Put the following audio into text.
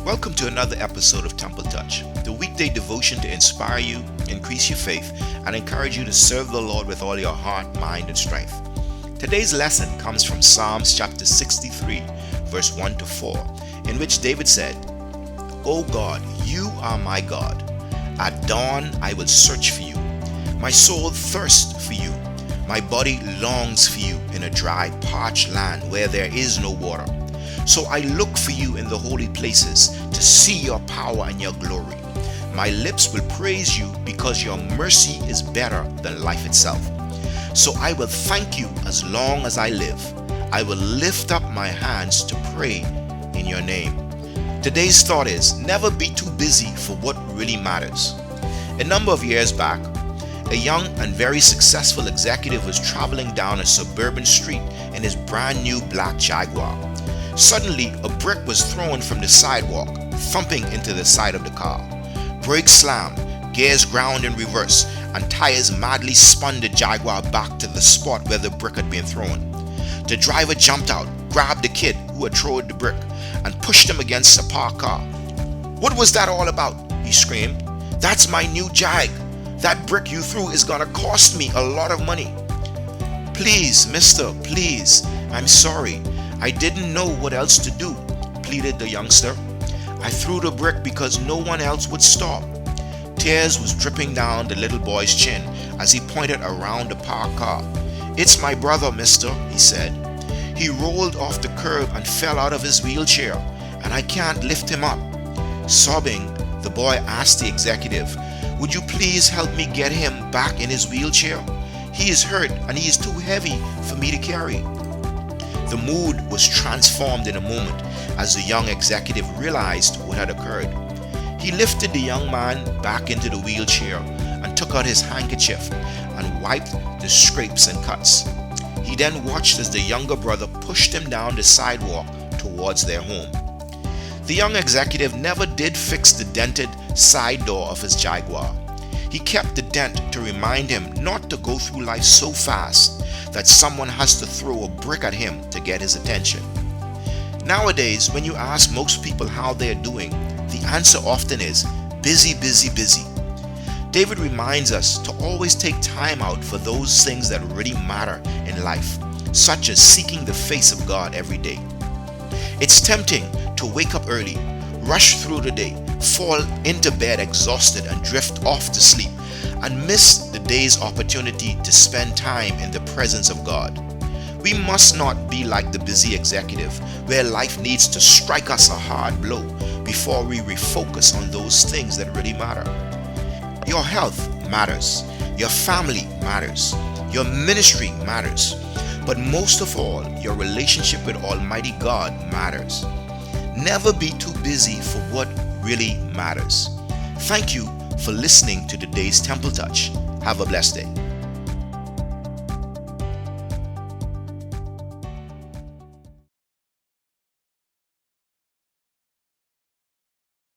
Welcome to another episode of Temple Touch, the weekday devotion to inspire you, increase your faith, and encourage you to serve the Lord with all your heart, mind, and strength. Today's lesson comes from Psalms chapter 63, verse 1 to 4, in which David said, "O God, you are my God. At dawn I will search for you. My soul thirsts for you. My body longs for you in a dry, parched land where there is no water. So I look for you in the holy places to see your power and your glory. My lips will praise you because your mercy is better than life itself. So I will thank you as long as I live. I will lift up my hands to pray in your name." Today's thought is, never be too busy for what really matters. A number of years back, a young and very successful executive was traveling down a suburban street in his brand new black Jaguar. Suddenly, a brick was thrown from the sidewalk, thumping into the side of the car. Brakes slammed, gears ground in reverse, and tires madly spun the Jaguar back to the spot where the brick had been thrown. The driver jumped out, grabbed the kid who had thrown the brick, and pushed him against a parked car. "What was that all about?" he screamed. "That's my new Jag. That brick you threw is gonna cost me a lot of money." "Please, mister, please. I'm sorry. I didn't know what else to do," pleaded the youngster. "I threw the brick because no one else would stop." Tears was dripping down the little boy's chin as he pointed around the parked car. "It's my brother, mister," he said. "He rolled off the curb and fell out of his wheelchair, and I can't lift him up." Sobbing, the boy asked the executive, "Would you please help me get him back in his wheelchair? He is hurt and he is too heavy for me to carry." The mood was transformed in a moment as the young executive realized what had occurred. He lifted the young man back into the wheelchair and took out his handkerchief and wiped the scrapes and cuts. He then watched as the younger brother pushed him down the sidewalk towards their home. The young executive never did fix the dented side door of his Jaguar. He kept the dent to remind him not to go through life so fast that someone has to throw a brick at him to get his attention. Nowadays, when you ask most people how they're doing, the answer often is busy, busy, busy. David reminds us to always take time out for those things that really matter in life, such as seeking the face of God every day. It's tempting to wake up early, rush through the day, fall into bed exhausted and drift off to sleep, and miss the day's opportunity to spend time in the presence of God. We must not be like the busy executive, where life needs to strike us a hard blow before we refocus on those things that really matter. Your health matters, your family matters, your ministry matters, but most of all, your relationship with Almighty God matters. Never be too busy for what really matters. Thank you for listening to today's Temple Touch. Have a blessed day.